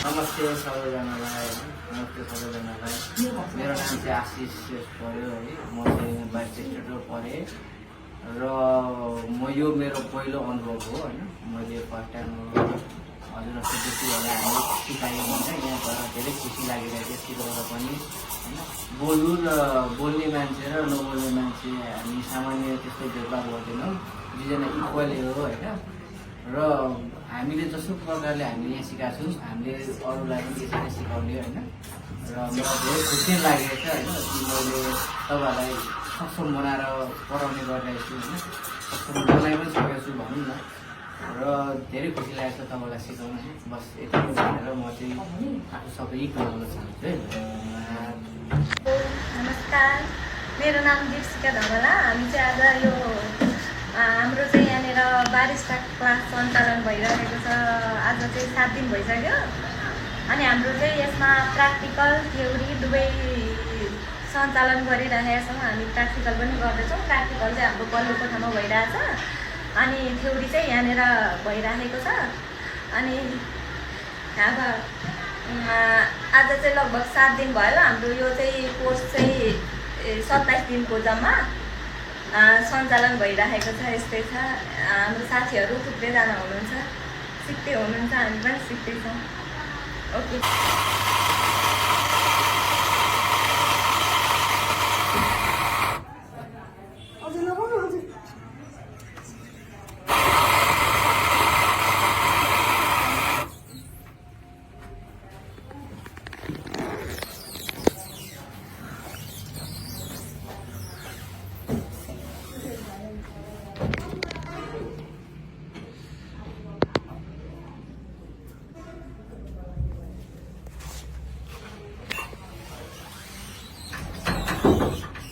नमस्ते सबैजनालाई मेरो नाम चाहिँ आशिष पऱ्यो है। म चाहिँ बाइचेस्टर पढेँ र यो मेरो पहिलो अनुभव हो होइन। मैले फर्स्ट टाइम हजुरहरूको बेसी होला हामी सिकायौँ होइन। यहाँ गएर धेरै खुसी लागिरहेको थियो सिकाउँदा पनि होइन। बोल्ने मान्छे र नबोल्ने मान्छे हामी सामान्य त्यस्तो भेदभाव गर्दैनौँ, दुईजना इक्वली हो होइन। र हामीले जस्तो प्रकारले हामीले यहाँ सिकाएको छौँ हामीले अरूलाई पनि त्यसरी सिकाउने होइन। र मलाई धेरै खुसी लागेको छ होइन कि मैले तपाईँहरूलाई सक्षम बनाएर पढाउने गरिरहेको छु होइन। सक्षम बनाइ पनि सकेको छु भनौँ न। र धेरै खुसी लागेको छ तपाईँलाई सिकाउन। बस यति भनेर म चाहिँ आफू सबै बनाउन चाहन्छु है। नमस्कार, मेरो नाम दीपशिका धमला। हामी चाहिँ आज यो हाम्रो चाहिँ यहाँनिर 22टा क्लास सञ्चालन भइरहेको छ। आज चाहिँ 7 दिन भइसक्यो अनि हाम्रो चाहिँ यसमा प्र्याक्टिकल थ्योरी दुवै सञ्चालन गरिरहेका छौँ। हामी प्र्याक्टिकल पनि गर्दैछौँ। प्र्याक्टिकल चाहिँ हाम्रो पल्लो कोठामा भइरहेछ अनि थ्योरी चाहिँ यहाँनिर भइरहेको छ। अनि अब आज चाहिँ लगभग 7 दिन भयो। हाम्रो यो चाहिँ कोर्स चाहिँ 27 दिनको जम्मा सञ्चालन भइरहेको छ। यस्तै छ। हाम्रो साथीहरू थुप्रैजना हुनुहुन्छ, सिक्दै हुनुहुन्छ, हामी पनि सिक्दैछौँ। Okay.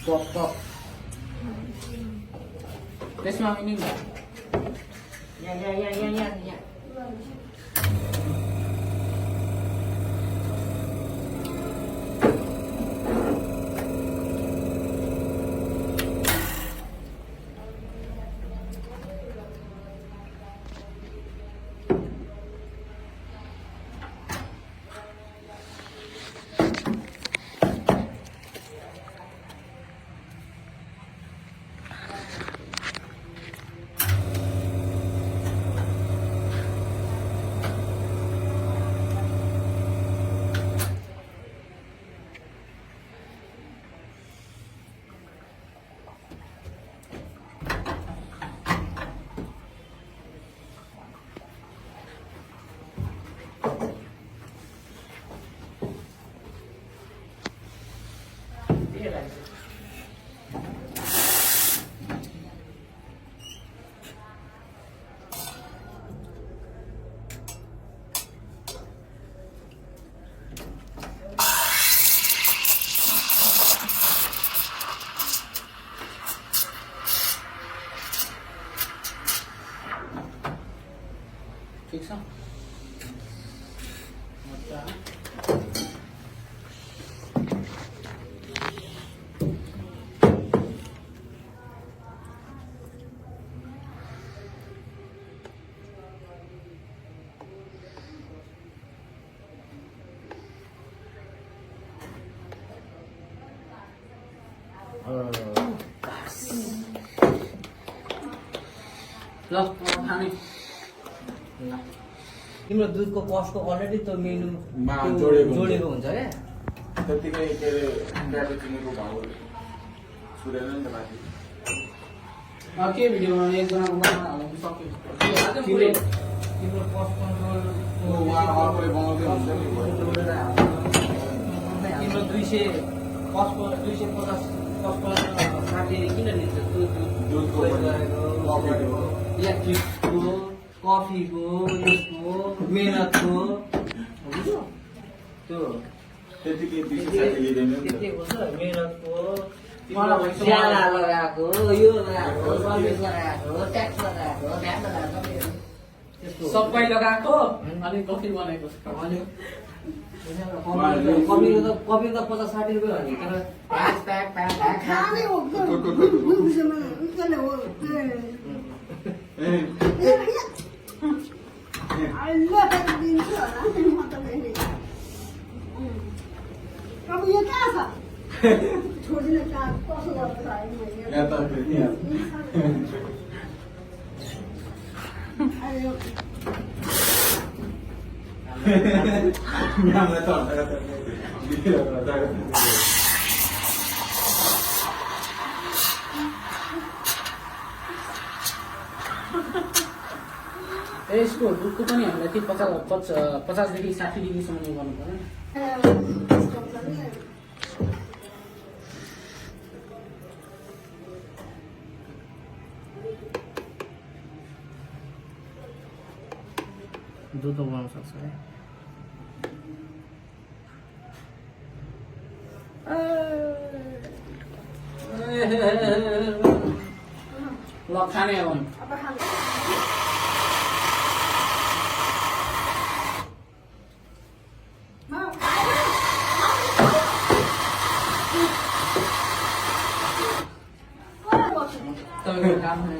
Pop. Let's mom ini enggak? Ya. ठिक छ। ल खाने तिम्रो दुधको कस्टको अलरेडी त्यो मेनुमा जोडेको हुन्छ क्या। त्यतिकै के अरे क्यापेचिनोको भाउ छुटेन नि त बाँकी। के भिडियो बनाउने एकजनाको मात्रै हाल्नु सक्यो। तिम्रो कस्ट कन्ट्रोल अर्कोले बनाउँदै हुन्छ नि। तिम्रो 250 कस्टको 60 किन लिन्छ? दुधको इलेक्ट्रिकको, कफीको, यसको मेहनतको बुझ्यो? त्यो त्यतिकै 260 लिँदैन नि त। त्यति हुन्छ मेहनतको, ज्याला लगाएको, यो लगाएको, सर्भिस लगाएको, ट्याक्स लगाएको, भ्याट लगाएको सबै लगाएको अनि कफी बनाएको छ। कफी त 50-60 रुपियाँ हो नि। I love it. उयो कहाँ छ छोडिदिनु कहाँ कसो गर्छ यहाँ त यहाँ यहाँ त यसको दुधको पनि हामीलाई त्यो 50देखि 60 डिग्रीसम्म नै गर्नु पर्यो। दुध बनाउन सक्छ है। ल खाने हो अब खानु तपाईँको काम नै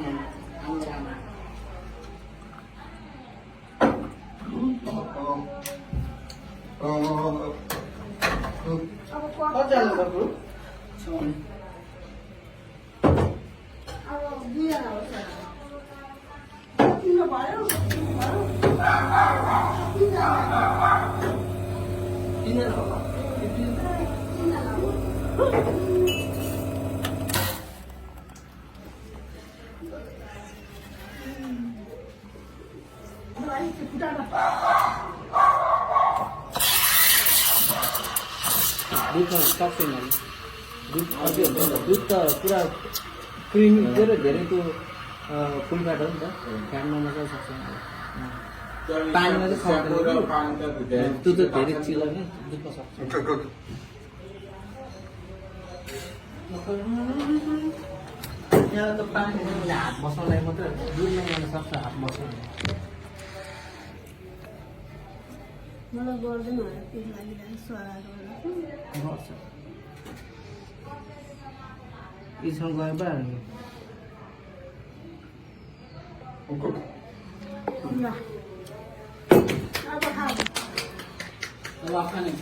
हाम्रो आमा अब कतिजना गर्नु अब दुईजना हो तिम्रो भयो तिनजना होला दुध सक्दैन दुध अझै हुन्छ नि त दुध त पुरा क्रिमी धेरै त्यो फुल फ्याट हो नि त फ्याट नमजाले सक्छ पानीमा चाहिँ सक्दैन त्यो त धेरै चिला नि दुधमा सक्छ यहाँ त पानी हात बस्नलाई मात्रै दुधमा गर्न सक्छ हात बस्न मलाई गर्दैन त्यही लागि सराहरू गर्छ यसमा गएर भइहाल्यो ल अब खाऊ अब खाने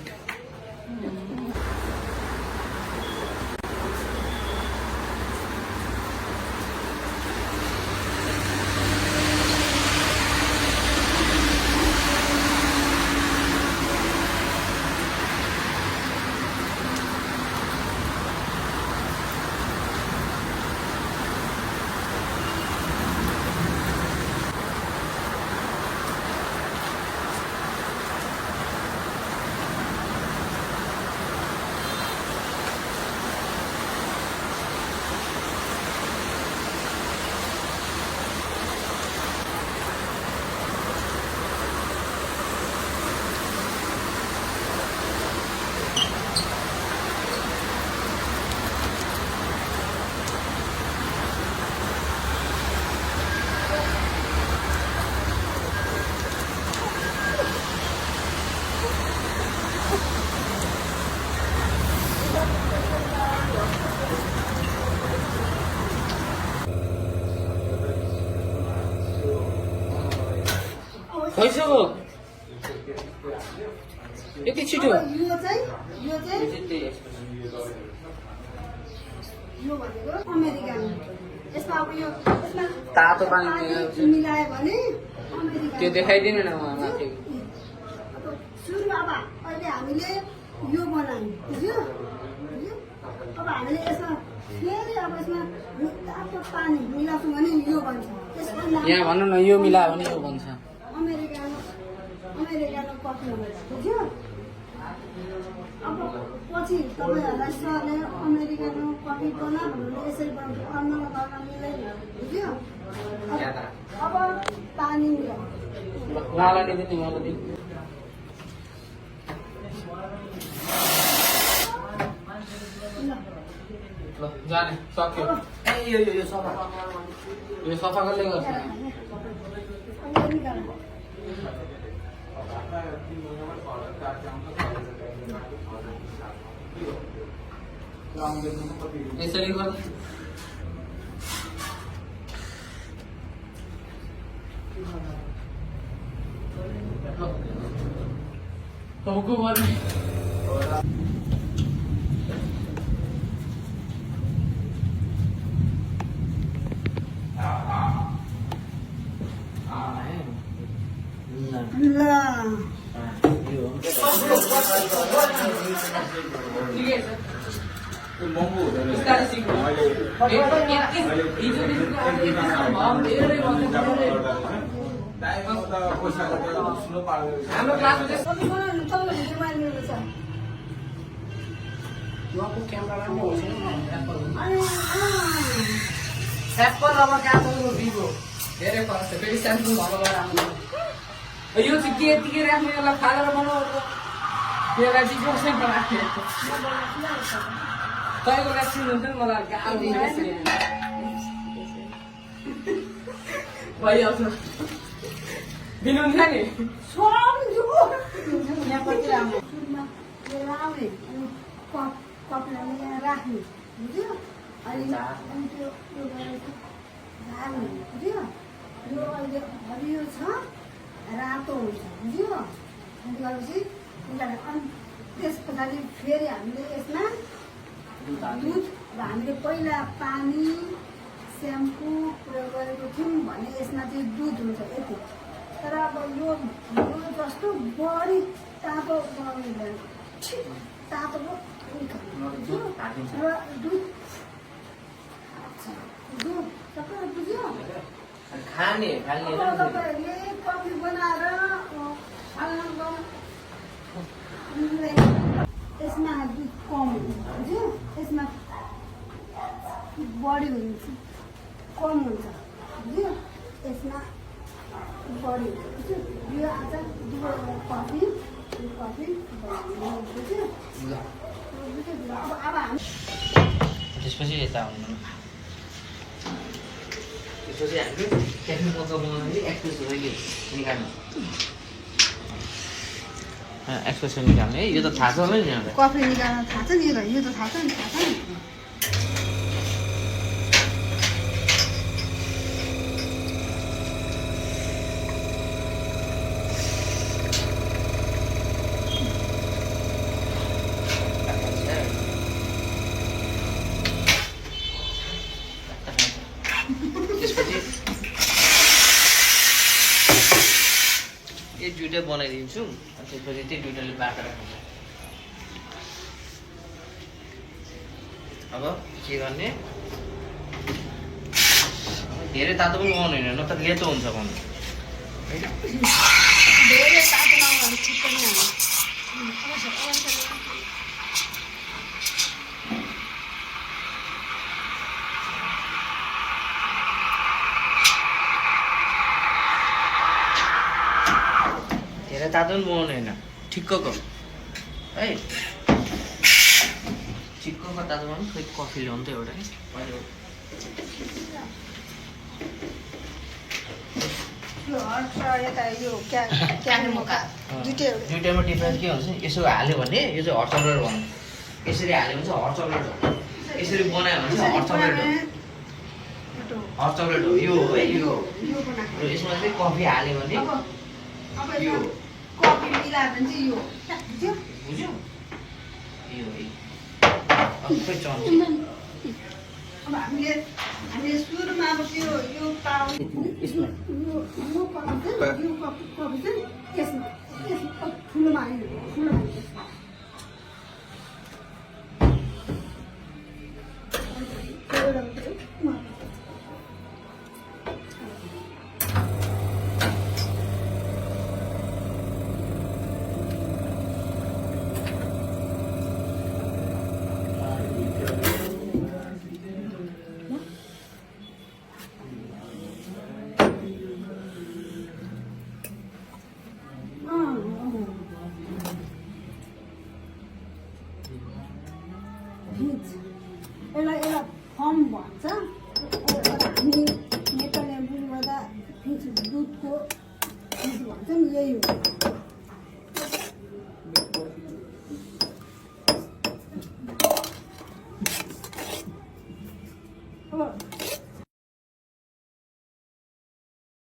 भइसक्यो यति छिटो यो चाहिँ यो भनेको अमेरिकन यसमा अब यो यसमा तातो पानी मिलायो भने अमेरिकन त्यो देखाइदिनु न माथि अब सुरु अब अहिले हामीले यो बनायौँ बुझ्यो अब हामीले यसमा फेरि अब यसमा तातो पानी मिलाउँछौँ भने यो बन्छ त्यसको नाम यहाँ भन्नु न यो मिलायो भने यो भन्छ अमेरिकानो कफी बुझ्यो अब पछि तपाईँहरूलाई सरले अमेरिकानो कफी बना भनेर यसरी बनाउँछ अन्नमा गर्न मिल्दैन बुझ्यो अब पानी मिलाऊ उहाँलाई दिनु उहाँलाई दिनु ल जाने सक्यो ए यो सफा यो सफा कसले गर्छ यसरी गर्दा टाउको गर्ने ठिकै छ त्यो महँगो हुँदैन बिस्तारै सिक्नु हिजोदेखिको आज यतिसम्म भाउ धेरै भन्दा धेरै टाइममा त पैसाको त बुझ्नु पार्दैन हाम्रो क्लासमा चाहिँ तपाईँ भिडियो मारिदिनुहुन्छ अनि एप्पल अब क्यापलको भिभो धेरै फरक छ फेरि स्यामसङ भएर राम्रो यो चाहिँ के यतिकै राख्ने यसलाई फालेर बनाउनु त्यसलाई चाहिँ कसैमा राख्ने तपाईँको राख्नु हुन्छ नि मलाई गाह्रो भइहाल्छ दिनुहुन्थ्यो नि सुरुमा लिएर आउने अनि कपलाई लिएर राख्ने बुझ्यो अनि त्यो गरेर झार्ने बुझ्यो यो अहिले हरियो छ रातो हुन्छ बुझ्यो अनि त्यसपछि अनि त्यस पछाडि फेरि हामीले यसमा दुध अब हामीले पहिला पानी स्याम्पू प्रयोग गरेको थियौँ भने यसमा चाहिँ दुध हुन्छ यति तर अब यो जस्तो बढी तातो बनाउनु हुँदैन ठिक तातो र दुध दुध तपाईँ बुझ्यो खाने अब तपाईँहरूले कफी बनाएर यसमा दुध कम हुन्छ बुझ्यो यसमा बढी हुन्छ कम हुन्छ बुझ्यो यसमा बढी हुन्छ बुझ्यो यो आज कफी बुझ्यो बुझ्यो अब हामी त्यसपछि यता आउनु त्यसपछि हामीले टेक्निकल बनाउने एक्सप्रेस हो कि निकाल्नु एक्सप्रेस निकाल्ने है यो त थाहा छ होला नि यहाँलाई कफी निकाल्न थाहा छ नि यो त थाहा छ नि त्यसपछि यो दुइटै बनाइदिन्छु अनि त्यसपछि त्यो दुइटाले बाटो राख्नु अब के गर्ने धेरै तातो पनि बनाउनु होइन न त लेतो हुन्छ बनाउनु धेरै तातो नहुँदा ठिक पनि हाल्नु धेरै तातो पनि बनाउनु होइन ठिक्कको है ठिक्कको तातो बनाउनु खोइ कफी ल्याउनु त एउटा नि यो हट र यता यो क्यामेरा दुइटै दुइटामा डिफ्रेन्स के हुन्छ यसो हाल्यो भने यो चाहिँ हट चक्लेट भन्नु यसरी हाल्यो भने चाहिँ हट चक्लेट हो यसरी बनायो भने चाहिँ हट चक्लेट हो हट चक्लेट हो यो हो है यो र यसमा चाहिँ कफी हाल्यो भने अब यो कफी मिलायो भने चाहिँ यो बुझ्यो बुझ्यो यो है अब खोइ चम्ची अब हामीले सुरुमा अब त्यो यो पाउने यसमा यो कफी चाहिँ यसमा ठुलोमा हाल्नु ठुलोमा यसलाई फर्म भन्छ हामी नेपाली बोलीबाट फिज दुधको फिज भन्छ नि यही हो अब